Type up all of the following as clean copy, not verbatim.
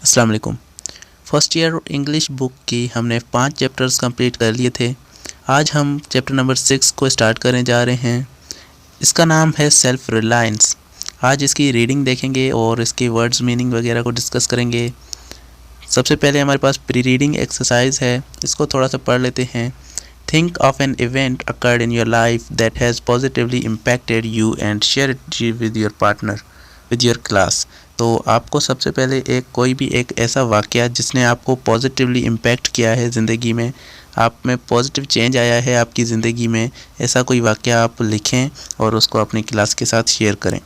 अस्सलाम वालेकुम। First year English book की हमने 5 चैप्टर्स कंप्लीट कर लिए थे। आज हम चैप्टर नंबर 6 को स्टार्ट करने जा रहे हैं। इसका नाम है सेल्फ रिलायंस। आज इसकी रीडिंग देखेंगे और इसके वर्ड्स मीनिंग वगैरह को डिस्कस करेंगे। सबसे पहले हमारे पास प्री रीडिंग एक्सरसाइज है, इसको थोड़ा सा पढ़ लेते हैं। Think of an event occurred in your life that has positively impacted you and share it with your partner with your class. तो आपको सबसे पहले कोई भी एक ऐसा वाक़या जिसने आपको पॉजिटिवली इम्पैक्ट किया है ज़िंदगी में, आप में पॉजिटिव चेंज आया है आपकी ज़िंदगी में, ऐसा कोई वाक़या आप लिखें और उसको अपनी क्लास के साथ शेयर करें।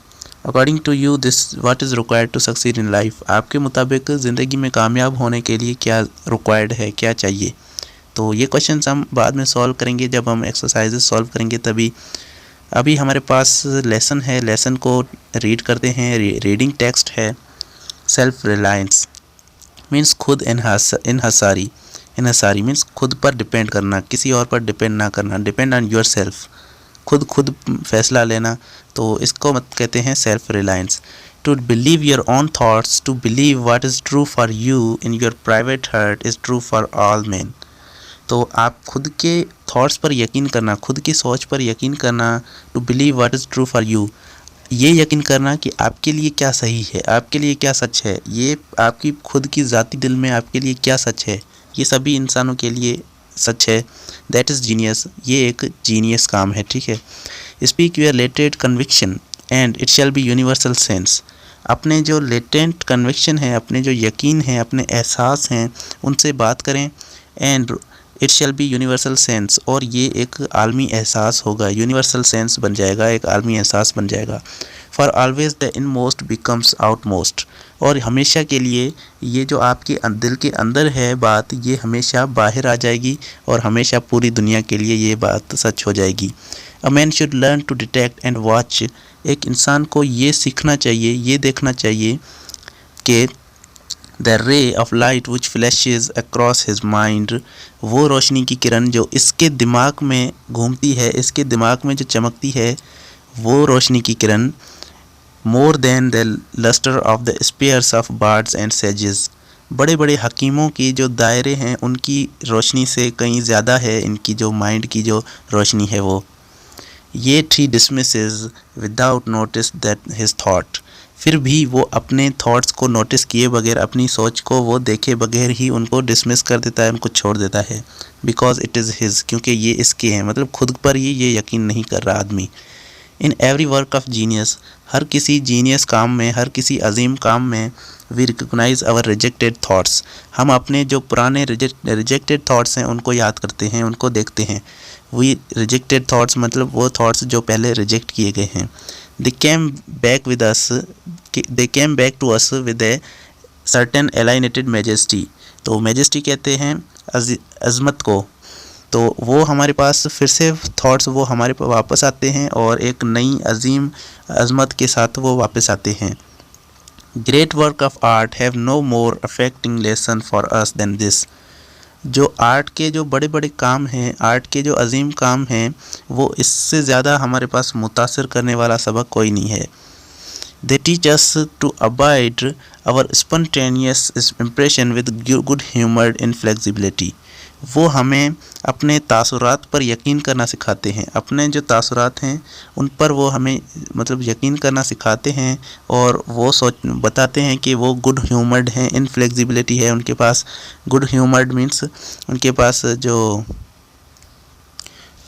According to you this what is required to succeed in life. आपके मुताबिक ज़िंदगी में कामयाब होने के लिए क्या रिक्वायर्ड है, क्या चाहिए। तो ये क्वेश्चंस हम बाद में सॉल्व करेंगे, जब हम एक्सरसाइजेस सॉल्व करेंगे तभी। अभी हमारे पास लेसन है, लेसन को रीड करते हैं। रीडिंग टेक्स्ट है सेल्फ रिलायंस मीन्स खुद इन्हसारी मीन्स खुद पर डिपेंड करना, किसी और पर डिपेंड ना करना। डिपेंड ऑन योर सेल्फ, खुद फैसला लेना, तो इसको मत कहते हैं self reliance. To believe your own thoughts, to believe what is true for you in your private heart is true for all man. तो आप खुद के थॉट्स पर यकीन करना, खुद की सोच पर यकीन करना। To believe what is true for you, ये यकीन करना कि आपके लिए क्या सही है, आपके लिए क्या सच है, ये आपकी खुद की ज़ाती दिल में आपके लिए क्या सच है, ये सभी इंसानों के लिए सच है। दैट इज़ जीनियस, ये एक जीनियस काम है, ठीक है। Speak your latent conviction and it shall B universal sense. अपने जो लेटेंट कन्विक्शन है, अपने जो यकीन है, अपने एहसास हैं, उनसे बात करें। And it shall B universal sense, और ये एक आलमी एहसास होगा, यूनिवर्सल सेंस बन जाएगा, एक आलमी एहसास बन जाएगा। For always the in most becomes out most, और हमेशा के लिए ये जो आपके दिल के अंदर है बात, ये हमेशा बाहर आ जाएगी और हमेशा पूरी दुनिया के लिए ये बात सच हो जाएगी। A man should learn to detect and watch. एक इंसान को ये सीखना चाहिए, ये देखना चाहिए कि the ray of light which flashes across his mind, वो रोशनी की किरण जो इसके दिमाग में घूमती है, इसके दिमाग में जो चमकती है, वो रोशनी की किरण more than the lustre of the spheres of bards and sages. बड़े बड़े हकीमों की जो दायरे हैं उनकी रोशनी से कहीं ज़्यादा है इनकी जो माइंड की जो रोशनी है वो। ये he dismisses without notice that his thought, फिर भी वो अपने थॉट्स को नोटिस किए बगैर, अपनी सोच को वो देखे बगैर ही उनको डिसमिस कर देता है, उनको छोड़ देता है। बिकॉज इट इज़ हिज, क्योंकि ये इसके हैं, मतलब खुद पर ही ये यकीन नहीं कर रहा आदमी। In every work of genius, हर किसी जीनियस काम में, हर किसी अजीम काम में, we recognise our rejected thoughts, हम अपने जो पुराने रिजेक्टेड थाट्स हैं उनको याद करते हैं, उनको देखते हैं। वी रिजेक्टेड थाट्स मतलब वो थाट्स जो पहले रिजेक्ट किए गए हैं। They came back to us with a certain alienated majesty। तो majesty कहते हैं अज़मत को। तो वो हमारे पास फिर से थॉट्स वो हमारे पास वापस आते हैं और एक नई अजीम अज़मत के साथ वो वापस आते हैं। Great work of art have no more affecting lesson for us than this. जो आर्ट के जो बड़े बड़े काम हैं, आर्ट के जो अजीम काम हैं, वो इससे ज़्यादा हमारे पास मुतासिर करने वाला सबक कोई नहीं है। They teach us to abide our spontaneous impression with good humoured inflexibility. वो हमें अपने तासुरात पर यकीन करना सिखाते हैं, अपने जो तासुरात हैं उन पर वो हमें मतलब यकीन करना सिखाते हैं, और वो बताते हैं कि वो गुड ह्यूमर्ड हैं, इनफ्लेक्सिबिलिटी है उनके पास। गुड ह्यूमर्ड मीन्स उनके पास जो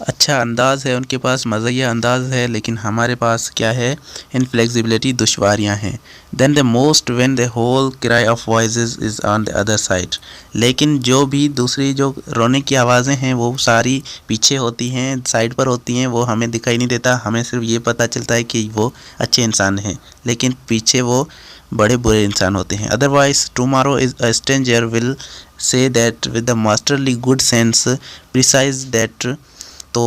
अच्छा अंदाज़ है, उनके पास मज़ाहिया अंदाज़ है, लेकिन हमारे पास क्या है, इनफ्लेक्सिबिलिटी, दुश्वारियाँ हैं। Then the most when the whole cry of voices is on the other side, लेकिन जो भी दूसरी जो रोने की आवाज़ें हैं वो सारी पीछे होती हैं, साइड पर होती हैं, वो हमें दिखाई नहीं देता। हमें सिर्फ ये पता चलता है कि वो अच्छे इंसान हैं, लेकिन पीछे वो बड़े बुरे इंसान होते हैं। Otherwise tomorrow is a stranger will say that with the masterly good sense precise that. तो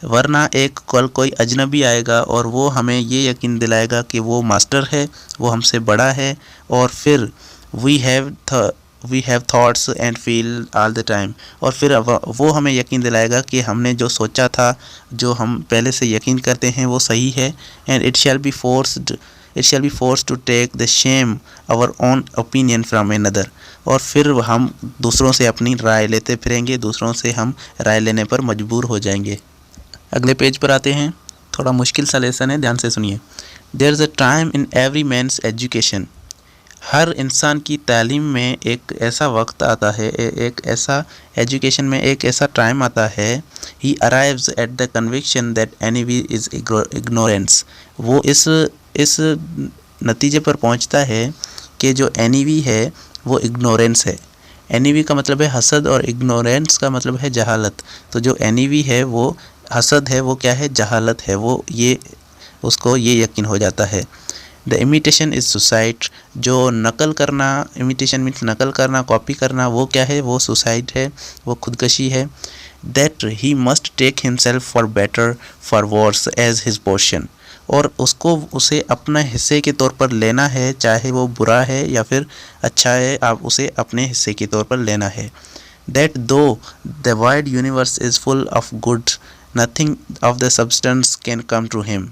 वरना एक कल कोई अजनबी आएगा और वो हमें ये यकीन दिलाएगा कि वो मास्टर है, वो हमसे बड़ा है, और फिर we have thoughts and feel all the time, और फिर वो हमें यकीन दिलाएगा कि हमने जो सोचा था, जो हम पहले से यकीन करते हैं वो सही है। And it shall be forced it shall be force to take the shame our own opinion from another. और फिर हम दूसरों से अपनी राय लेते फिरेंगे, दूसरों से हम राय लेने पर मजबूर हो जाएंगे। अगले पेज पर आते हैं, थोड़ा मुश्किल सा लेसन है, ध्यान से सुनिए। There is a time in every man's education. हर इंसान की तालीम में एक ऐसा वक्त आता है, एक ऐसा एजुकेशन में एक ऐसा टाइम आता है। He arrives at the conviction that envy is ignorance. वो इस नतीजे पर पहुंचता है कि जो एनीवी है वो इग्नोरेंस है। एनीवी का मतलब है हसद और इग्नोरेंस का मतलब है जहालत। तो जो एनीवी है वो हसद है, वो क्या है, जहालत है। वो ये उसको ये यकीन हो जाता है। The imitation is suicide. जो नकल करना, इमिटेशन मीन्स नकल करना, कॉपी करना, वो क्या है, वो सुसाइड है, वो खुदकशी है। That he must take himself for better for worse as his portion. और उसको उसे अपना हिस्से के तौर पर लेना है, चाहे वो बुरा है या फिर अच्छा है, आप उसे अपने हिस्से के तौर पर लेना है। That though the wide universe is full of good nothing of the substance can come to him.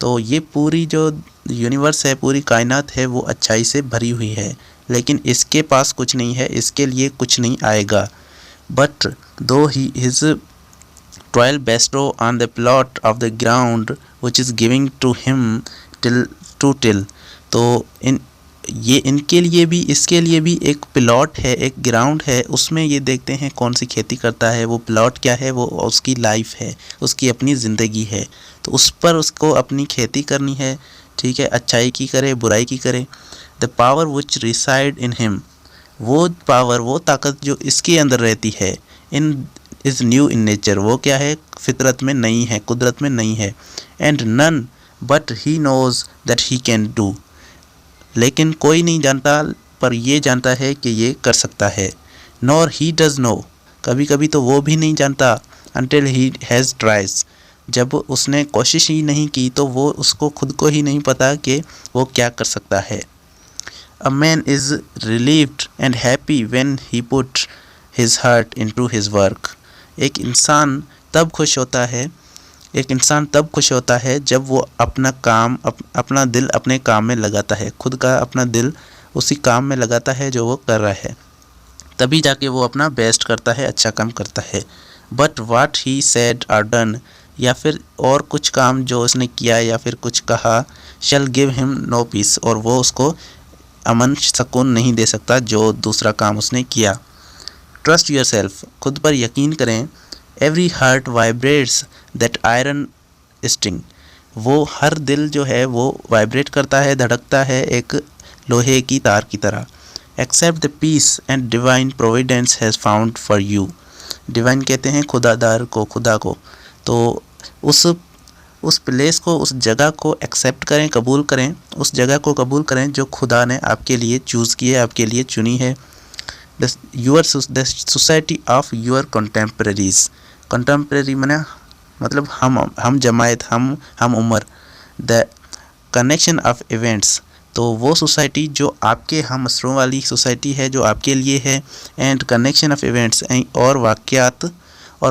तो ये पूरी जो यूनिवर्स है, पूरी कायनात है, वो अच्छाई से भरी हुई है, लेकिन इसके पास कुछ नहीं है, इसके लिए कुछ नहीं आएगा। बट दो he is 12 bestow on the plot of the ground which is giving to him till। तो इनके लिए भी, इसके लिए भी एक प्लॉट है, एक ग्राउंड है, उसमें ये देखते हैं कौन सी खेती करता है। वो प्लॉट क्या है, वो उसकी लाइफ है, उसकी अपनी ज़िंदगी है। तो उस पर उसको अपनी खेती करनी है, ठीक है, अच्छाई की करे, बुराई की करे। The power which reside in him. वो पावर, वो ताकत जो इसके अंदर रहती है, in is new in nature. वो क्या है, फितरत में नहीं है, कुदरत में नहीं है। And none but he knows that he can do. लेकिन कोई नहीं जानता, पर ये जानता है कि ये कर सकता है। Nor he does know. कभी कभी तो वो भी नहीं जानता। Until he has tries. जब उसने कोशिश ही नहीं की तो वो उसको खुद को ही नहीं पता कि वो क्या कर सकता है। A man is relieved and happy when he put his heart into his work. एक इंसान तब खुश होता है जब वो अपना काम, अपना दिल अपने काम में लगाता है, खुद का अपना दिल उसी काम में लगाता है जो वो कर रहा है, तभी जाके वो अपना बेस्ट करता है, अच्छा काम करता है। But what he said are done. या फिर और कुछ काम जो उसने किया या फिर कुछ कहा, shall give him no peace. और वो उसको अमन सुकून नहीं दे सकता जो दूसरा काम उसने किया। Trust your self. खुद पर यकीन करें। Every heart vibrates that iron string. वो हर दिल जो है वो वाइब्रेट करता है, धड़कता है एक लोहे की तार की तरह। Accept the peace and divine providence has found for you. Divine कहते हैं खुदादार को, खुदा को। तो उस प्लेस को, उस जगह को एक्सेप्ट करें, कबूल करें, उस जगह को कबूल करें जो खुदा ने आपके लिए चूज़ की है, आपके लिए चुनी है। The society of your contemporaries. Contemporary मतलब हम जमायत, हम उम्र। The connection of events. तो वो सोसाइटी जो आपके हम असरों वाली सोसाइटी है, जो आपके लिए है। एंड कनेक्शन ऑफ इवेंट्स, और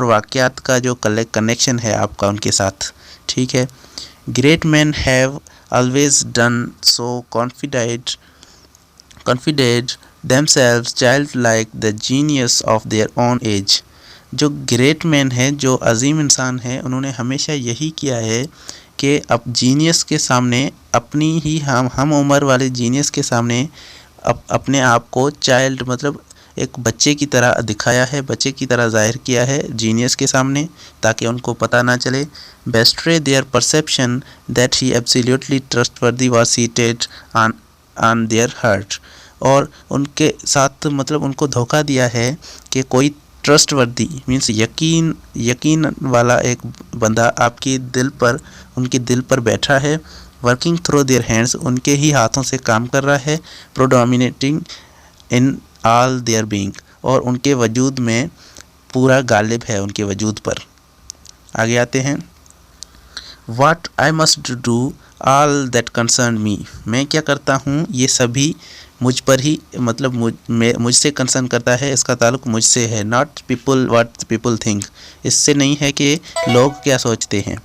वाक़यात का जो कनेक्शन है आपका उनके साथ, ठीक है। Great man have always done so confident themselves childlike the genius of their own age। जो ग्रेट मैन है, जो अजीम इंसान है, उन्होंने हमेशा यही किया है कि अब जीनियस के सामने, अपनी ही हम उम्र वाले जीनियस के सामने अपने आप को चाइल्ड मतलब एक बच्चे की तरह दिखाया है, बच्चे की तरह जाहिर किया है जीनियस के सामने, ताकि उनको पता ना चले। Betray their perception that he absolutely trustworthy was seated on their heart. और उनके साथ मतलब उनको धोखा दिया है कि कोई ट्रस्टवर्दी मीन्स यकीन वाला एक बंदा आपके दिल पर, उनके दिल पर बैठा है। वर्किंग थ्रू देयर हैंड्स, उनके ही हाथों से काम कर रहा है। प्रोडोमिनेटिंग इन ऑल देयर बीइंग, और उनके वजूद में पूरा गालिब है, उनके वजूद पर। आगे आते हैं। What I must do all that concern me. मैं क्या करता हूँ, ये सभी मुझ पर ही मतलब मुझसे कंसर्न करता है, इसका ताल्लुक मुझसे है। Not people what people think. इससे नहीं है कि लोग क्या सोचते हैं।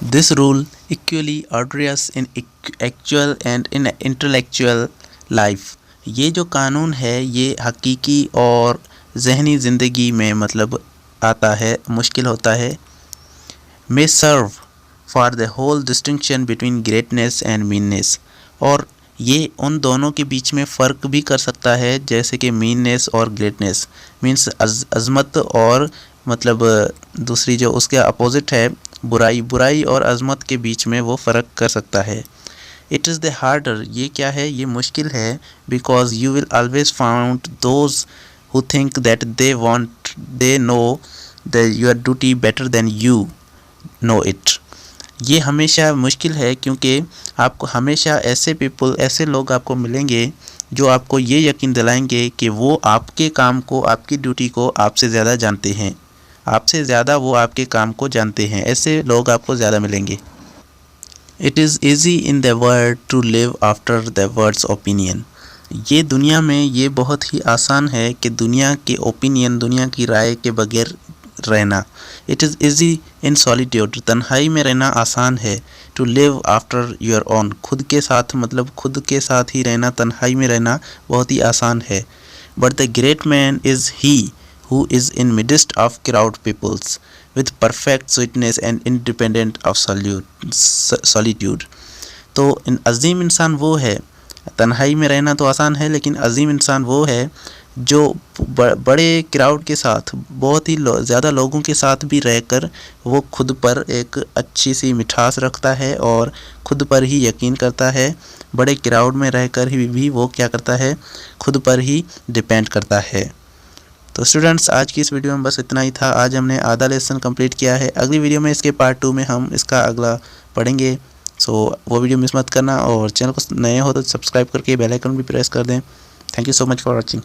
This rule equally arduous in actual and in intellectual life. ये जो कानून है ये हकीकी और जहनी ज़िंदगी में मतलब आता है, मुश्किल होता है। May serve for the whole distinction between greatness and meanness, और ये उन दोनों के बीच में फ़र्क भी कर सकता है, जैसे कि मीननेस और ग्रेटनेस मीन्स अज़मत और मतलब दूसरी जो उसके अपोजिट है बुराई, बुराई और अज़मत के बीच में वो फ़र्क कर सकता है। इट इज़ द हार्डर, ये क्या है, ये मुश्किल है, because you will always found those who think that they know the your duty better than you know it. ये हमेशा मुश्किल है क्योंकि आपको हमेशा ऐसे लोग आपको मिलेंगे जो आपको ये यकीन दिलाएंगे कि वो आपके काम को, आपकी ड्यूटी को आपसे ज़्यादा जानते हैं, आपसे ज़्यादा वो आपके काम को जानते हैं। ऐसे लोग आपको ज़्यादा मिलेंगे। It is easy in the world to live after the world's opinion. ये दुनिया में ये बहुत ही आसान है कि दुनिया के ओपिनियन, दुनिया की राय के बगैर रहना। It is easy in solitude, तन्हाई में रहना आसान है। To live after your own, खुद के साथ मतलब खुद के साथ ही रहना, तन्हाई में रहना बहुत ही आसान है। But the great man is he who is in midst of crowd peoples with perfect sweetness and independent of solitude। तो अजीम इंसान वो है, तन्हाई में रहना तो आसान है, लेकिन अजीम इंसान वो है जो बड़े क्राउड के साथ, बहुत ही ज़्यादा लोगों के साथ भी रहकर वो खुद पर एक अच्छी सी मिठास रखता है और खुद पर ही यकीन करता है। बड़े क्राउड में रहकर भी वो क्या करता है, खुद पर ही डिपेंड करता है। तो स्टूडेंट्स, आज की इस वीडियो में बस इतना ही था। आज हमने आधा लेसन कंप्लीट किया है। अगली वीडियो में इसके पार्ट 2 में हम इसका अगला पढ़ेंगे। सो वो वीडियो मिस मत करना, और चैनल को नए हो तो सब्सक्राइब करके बेल आइकन भी प्रेस कर दें। Thank you so much for watching.